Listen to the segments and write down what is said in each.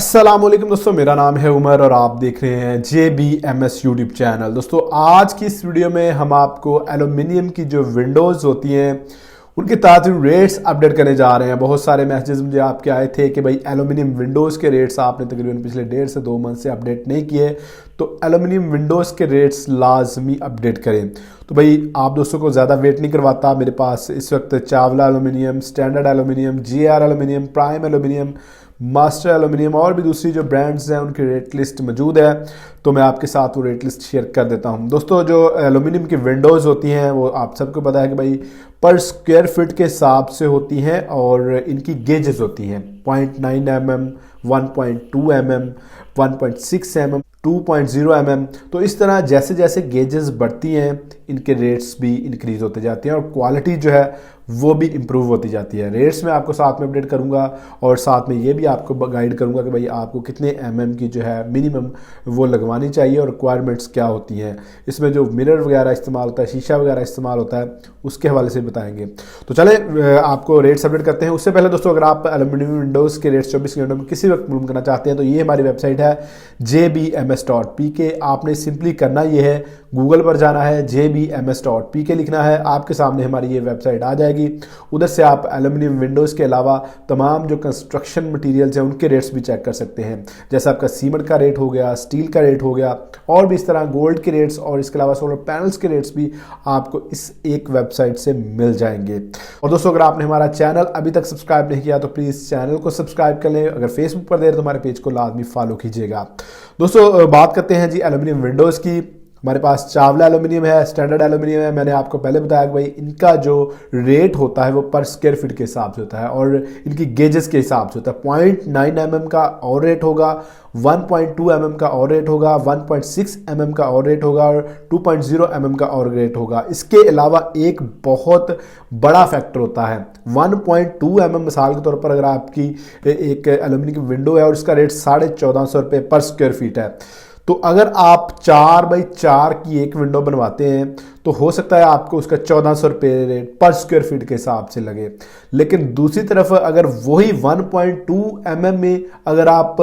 अस्सलाम वालेकुम दोस्तों, मेरा नाम है उमर और आप देख रहे हैं JBMS यूट्यूब चैनल। दोस्तों आज की इस वीडियो में हम आपको एल्यूमिनियम की जो विंडोज़ होती हैं उनके ताज़ा रेट्स अपडेट करने जा रहे हैं। बहुत सारे मैसेजेस मुझे आपके आए थे कि भाई एल्यूमिनियम विंडोज़ के रेट्स आपने तकरीबन पिछले 1.5 से 2 मंथ से अपडेट नहीं किए, तो एल्यूमिनियम विंडोज़ के रेट्स लाजमी अपडेट करें। तो भाई आप दोस्तों को ज़्यादा वेट नहीं करवाता, मेरे पास इस वक्त Chawla aluminium, standard aluminium, GR aluminium, prime aluminium, master aluminium और भी दूसरी जो ब्रांड्स हैं उनकी रेट लिस्ट मौजूद है, तो मैं आपके साथ वो रेट लिस्ट शेयर कर देता हूं। दोस्तों जो एल्यूमिनियम की विंडोज़ होती हैं वो आप सबको पता है कि भाई पर स्क्वायर फीट के हिसाब से होती हैं और इनकी गेजेस होती हैं 0.9 mm, 1.2 mm, 1.6 mm, 2.0 mm। तो इस तरह जैसे जैसे गेजेस बढ़ती हैं इनके रेट्स भी इंक्रीज़ होते जाते हैं और क्वालिटी जो है वो भी इम्प्रूव होती जाती है। रेट्स मैं आपको साथ में अपडेट करूंगा और साथ में ये भी आपको गाइड करूंगा कि भाई आपको कितने mm की जो है मिनिमम वो लगवानी चाहिए और रिक्वायरमेंट्स क्या होती हैं। इसमें जो मिरर वगैरह इस्तेमाल होता है, शीशा वगैरह इस्तेमाल होता है, उसके हवाले से बताएंगे। तो चले आपको रेट्स अपडेट करते हैं। उससे पहले दोस्तों अगर आप एल्यूमिनियम विंडोज़ के रेट्स 24 घंटों में किसी वक्त मालूम करना चाहते हैं तो ये हमारी वेबसाइट है jbms.pk। आपने सिंपली करना ये है, गूगल पर जाना है, jbms.pk लिखना है, आपके सामने हमारी ये वेबसाइट आ जाएगी। उधर से आप एल्यूमिनियम विंडोज़ के अलावा तमाम जो कंस्ट्रक्शन मटेरियल्स हैं उनके रेट्स भी चेक कर सकते हैं, जैसे आपका सीमेंट का रेट हो गया, स्टील का रेट हो गया और भी इस तरह गोल्ड के रेट्स और इसके अलावा सोलर पैनल्स के रेट्स भी आपको इस एक वेबसाइट से मिल जाएंगे। और दोस्तों अगर आपने हमारा चैनल अभी तक सब्सक्राइब नहीं किया तो प्लीज़ चैनल को सब्सक्राइब कर लें। अगर फेसबुक पर देर तो हमारे पेज को लाजमी फॉलो कीजिएगा। दोस्तों बात करते हैं जी एल्यूमिनियम विंडोज़ की। हमारे पास चावला एल्यूमिनियम है, स्टैंडर्ड एल्यूमिनियम है। मैंने आपको पहले बताया कि भाई इनका जो रेट होता है वो पर स्क्वायर फीट के हिसाब से होता है और इनकी गेजेस के हिसाब से होता है। 0.9 mm का और रेट होगा, 1.2 mm का और रेट होगा, 1.6 mm का और रेट होगा और 2.0 mm का और रेट होगा। इसके अलावा एक बहुत बड़ा फैक्टर होता है 1.2 mm। मिसाल के तौर पर अगर आपकी एक एल्यूमिनियम की विंडो है और इसका रेट 1450 रुपये पर स्क्वायर फीट है, तो अगर आप 4x4 की एक विंडो बनवाते हैं तो हो सकता है आपको उसका 1400 रुपये रेट पर स्क्वायर फीट के हिसाब से लगे। लेकिन दूसरी तरफ अगर वही 1.2 mm में अगर आप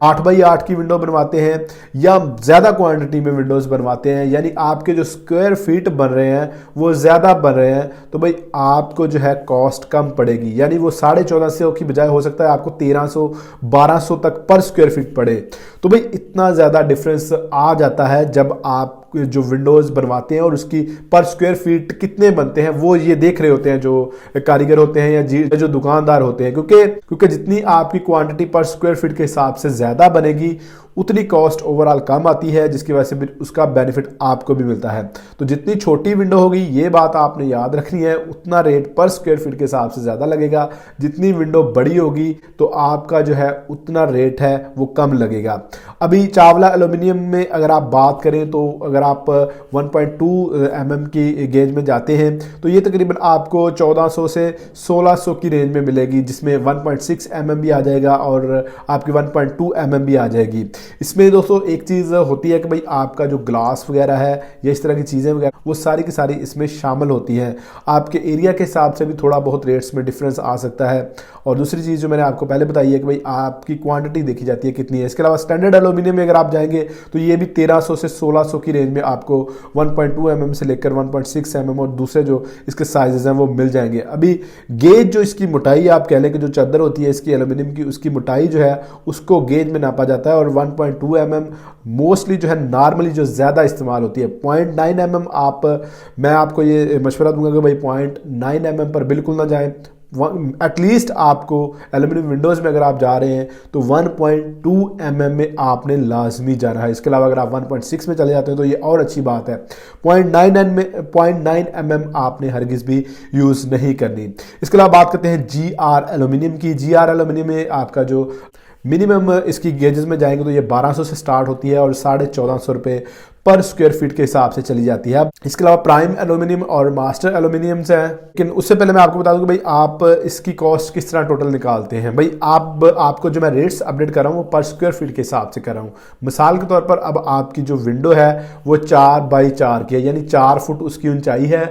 8x8 की विंडो बनवाते हैं या ज़्यादा क्वांटिटी में विंडोज़ बनवाते हैं, यानी आपके जो स्क्वायर फीट बन रहे हैं वो ज़्यादा बन रहे हैं, तो भाई आपको जो है कॉस्ट कम पड़ेगी। यानी वो 1450 की बजाय हो सकता है आपको 1300-1200 तक पर स्क्वायर फीट पड़े। तो भाई इतना ज़्यादा डिफरेंस आ जाता है जब आप जो विंडोज़ बनवाते हैं और उसकी पर स्क्वायर फीट कितने बनते हैं वो ये देख रहे होते हैं जो कारीगर होते हैं या जो दुकानदार होते हैं, क्योंकि जितनी आपकी क्वांटिटी पर स्क्वायर फीट के हिसाब से ज़्यादा बनेगी उतनी कॉस्ट ओवरऑल कम आती है, जिसकी वजह से उसका बेनिफिट आपको भी मिलता है। तो जितनी छोटी विंडो होगी ये बात आपने याद रखनी है, उतना रेट पर स्क्वायर फीट के हिसाब से ज़्यादा लगेगा। जितनी विंडो बड़ी होगी तो आपका जो है उतना रेट है वो कम लगेगा। अभी चावला एल्यूमिनियम में अगर आप बात करें तो अगर आप 1.2 mm की गेज में जाते हैं तो ये तकरीबन आपको 1400 से 1600 की रेंज में मिलेगी, जिसमें 1.6 mm भी आ जाएगा और आपकी 1.2 mm भी आ जाएगी। इसमें दोस्तों एक चीज़ होती है कि भाई आपका जो ग्लास वगैरह है या इस तरह की चीज़ें वगैरह वो सारी की सारी इसमें शामिल होती हैं। आपके एरिया के हिसाब से भी थोड़ा बहुत रेट्स में डिफरेंस आ सकता है। और दूसरी चीज़ जो मैंने आपको पहले बताई है कि भाई आपकी क्वांटिटी देखी जाती है कितनी है। इसके अलावा स्टैंडर्ड एल्यूमिनियम में अगर आप जाएंगे तो ये भी 1300 से 1600 की रेंज में आपको 1.2 mm से लेकर 1.6 mm और दूसरे जो इसके साइजेस हैं वो मिल जाएंगे। अभी गेज जो इसकी मोटाई आप कह लें कि जो चादर होती है इसकी एल्यूमिनियम की, उसकी मोटाई जो है उसको गेज में नापा जाता है और 1.2 mm मोस्टली जो है नॉर्मली जो ज़्यादा इस्तेमाल होती है। 0.9 mm मैं आपको ये मशवरा दूंगा कि भाई 0.9 mm पर बिल्कुल ना जाएं। एटलीस्ट आपको एल्यूमिनियम विंडोज़ में अगर आप जा रहे हैं तो 1.2 mm में आपने लाजमी जाना है। इसके अलावा अगर आप 1.6 में चले जाते हैं तो ये और अच्छी बात है। 0.9 mm आपने हरगिज़ भी यूज़ नहीं करनी। इसके अलावा बात करते हैं GR एल्यूमिनियम की। GR एल्यूमिनियम में आपका जो मिनिमम इसकी गेजेस में जाएंगे तो ये 1200 से स्टार्ट होती है और 1450 रुपये पर स्क्वायर फीट के हिसाब से चली जाती है। इसके अलावा प्राइम एल्यूमिनियम और मास्टर एल्यूमिनियम से है। लेकिन उससे पहले मैं आपको बता दूं कि भाई आप इसकी कॉस्ट किस तरह टोटल निकालते हैं। भाई आपको जो मैं रेट्स अपडेट कर रहा हूँ वो पर स्क्वायर फीट के हिसाब से कर रहा हूँ। मिसाल के तौर पर अब आपकी जो विंडो है वो 4x4 की है, यानी 4 फुट उसकी ऊंचाई है,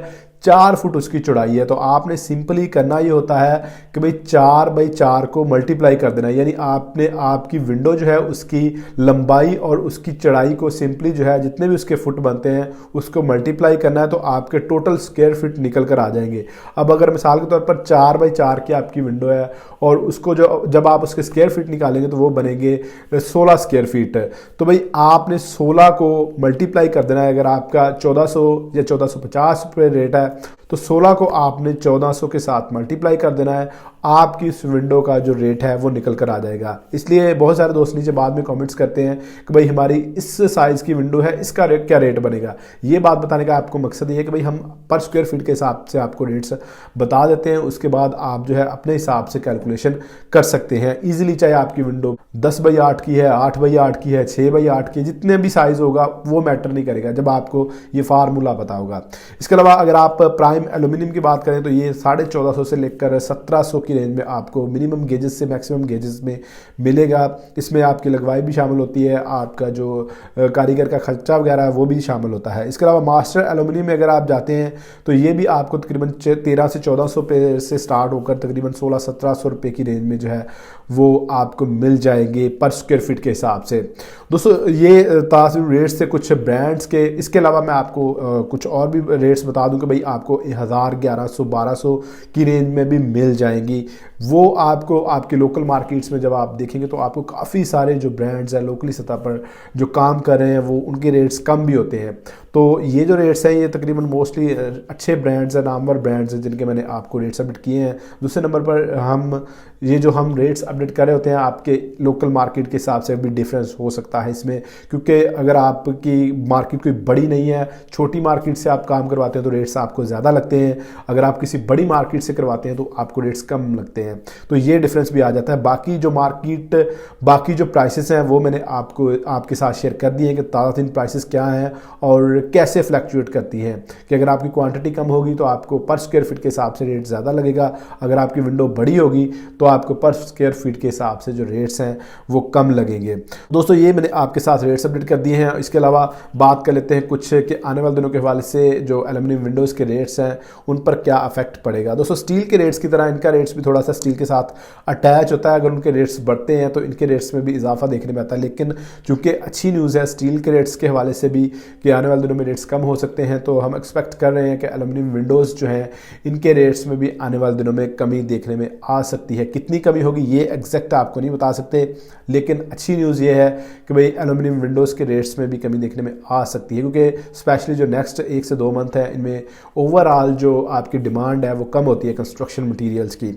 4 फुट उसकी चौड़ाई है। तो आपने सिंपली करना ये होता है कि भाई 4 बाई 4 को मल्टीप्लाई कर देना है, यानी आपने आपकी विंडो जो है उसकी लंबाई और उसकी चौड़ाई को सिंपली जो है जितने भी उसके फुट बनते हैं उसको मल्टीप्लाई करना है, तो आपके टोटल स्क्वायर फीट निकल कर आ जाएंगे। अब अगर मिसाल के तौर पर 4 बाई 4 की आपकी विंडो है और उसको जब आप उसके स्क्वायर फीट निकालेंगे तो वो बनेंगे 16 स्क्वायर फीट। तो भाई आपने 16 को मल्टीप्लाई कर देना है। अगर आपका 1400 या 1450 रुपये रेट है तो 16 को आपने 1400 के साथ मल्टीप्लाई कर देना है, आपकी इस विंडो का जो रेट है वो निकल कर आ जाएगा। इसलिए बहुत सारे दोस्त नीचे बाद में कमेंट्स करते हैं कि भाई हमारी इस साइज़ की विंडो है, इसका क्या रेट बनेगा। ये बात बताने का आपको मकसद ये है कि भाई हम पर स्क्वायर फीट के हिसाब से आपको रेट्स बता देते हैं, उसके बाद आप जो है अपने हिसाब से कैलकुलेशन कर सकते हैं ईजिली। चाहे आपकी विंडो 10 बाई 8 की है, 8 बाई 8 की है, 6 बाई 8 की, जितने भी साइज़ होगा वो मैटर नहीं करेगा जब आपको ये फार्मूला पता होगा। इसके अलावा अगर आप प्राइम एल्यूमिनियम की बात करें तो ये 1450 से लेकर 1700 की रेंज में आपको मिनिमम गेजेस से मैक्सिमम गेजेस में मिलेगा। इसमें आपकी लगवाई भी शामिल होती है, आपका जो कारीगर का खर्चा वगैरह है वो भी शामिल होता है। इसके अलावा मास्टर एल्यूमिनियम में अगर आप जाते हैं तो ये भी आपको तकरीबन 1300 से 1400 रुपये से स्टार्ट होकर तकरीबन 1600-1700 रुपये की रेंज में जो है वो आपको मिल जाएंगे पर स्क्वायर फीट के हिसाब से। दोस्तों ये ताज़ा रेट्स से कुछ ब्रांड्स के। इसके अलावा मैं आपको कुछ और भी रेट्स बता दूं कि भाई आपको 1000, 1100, 1200 की रेंज में भी मिल जाएंगी। वो आपको आपके लोकल मार्केट्स में जब आप देखेंगे तो आपको काफ़ी सारे जो ब्रांड्स हैं लोकली सतह पर जो काम कर रहे हैं वो उनके रेट्स कम भी होते हैं। तो ये जो रेट्स हैं ये तकरीबन मोस्टली अच्छे ब्रांड्स हैं, नामवर ब्रांड्स हैं जिनके मैंने आपको रेट्स अपडेट किए हैं। दूसरे नंबर पर हम रेट्स अपडेट कर रहे होते हैं आपके लोकल मार्केट के हिसाब से भी डिफरेंस हो सकता है इसमें, क्योंकि अगर आपकी मार्केट कोई बड़ी नहीं है, छोटी मार्केट से आप काम करवाते हैं तो रेट्स आपको ज़्यादा लगते हैं, अगर आप किसी बड़ी मार्केट से करवाते हैं तो आपको रेट्स कम लगते हैं। तो ये डिफरेंस भी आ जाता है। बाकी जो प्राइसेस हैं वो मैंने आपके साथ शेयर कर दिए हैं कि ताज़ा तरीन प्राइसेस क्या हैं और कैसे फ्लैक्चुएट करती हैं। कि अगर आपकी क्वांटिटी कम होगी तो आपको पर स्क्वायर फीट के हिसाब से रेट ज़्यादा लगेगा, अगर आपकी विंडो बड़ी होगी तो आपको पर स्क्वायर फीट के हिसाब से जो रेट्स हैं वो कम लगेंगे। दोस्तों ये मैंने आपके साथ रेट्स अपडेट कर दिए हैं। इसके अलावा बात कर लेते हैं कुछ कि आने वाले दिनों के हवाले से जो एल्यूमिनियम विंडोज़ के रेट्स हैं उन पर क्या अफेक्ट पड़ेगा। दोस्तों स्टील के रेट्स की तरह इनका रेट्स भी थोड़ा सा स्टील के साथ अटैच होता है। अगर उनके रेट्स बढ़ते हैं तो इनके रेट्स में भी इजाफा देखने में आता है, लेकिन चूँकि अच्छी न्यूज़ है स्टील के रेट्स के हवाले से भी कि आने वाले दिनों में रेट्स कम हो सकते हैं, तो हम एक्सपेक्ट कर रहे हैं कि एल्यूमिनियम विंडोज़ जो हैं इनके रेट्स में भी आने वाले दिनों में कमी देखने में आ सकती है। कितनी कमी होगी ये एग्जैक्ट आपको नहीं बता सकते, लेकिन अच्छी न्यूज़ ये है कि भाई एल्यूमिनियम विंडोज़ के रेट्स में भी कमी देखने में आ सकती है, क्योंकि स्पेशली जो नेक्स्ट 1 से 2 मंथ है इनमें ओवरऑल जो आपकी डिमांड है वो कम होती है कंस्ट्रक्शन मटेरियल्स की।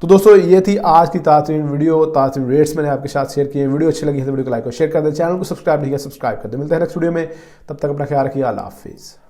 तो दोस्तों ये थी आज की ताज़ा वीडियो, ताज़ा रेट्स मैंने आपके साथ शेयर किए। वीडियो अच्छी लगी है तो वीडियो को लाइक और शेयर कर दें, चैनल को सब्सक्राइब नहीं किया सब्सक्राइब कर दें। मिलते हैं नेक्स्ट वीडियो में, तब तक अपना ख्याल रखिए। अल्लाह हाफिज़।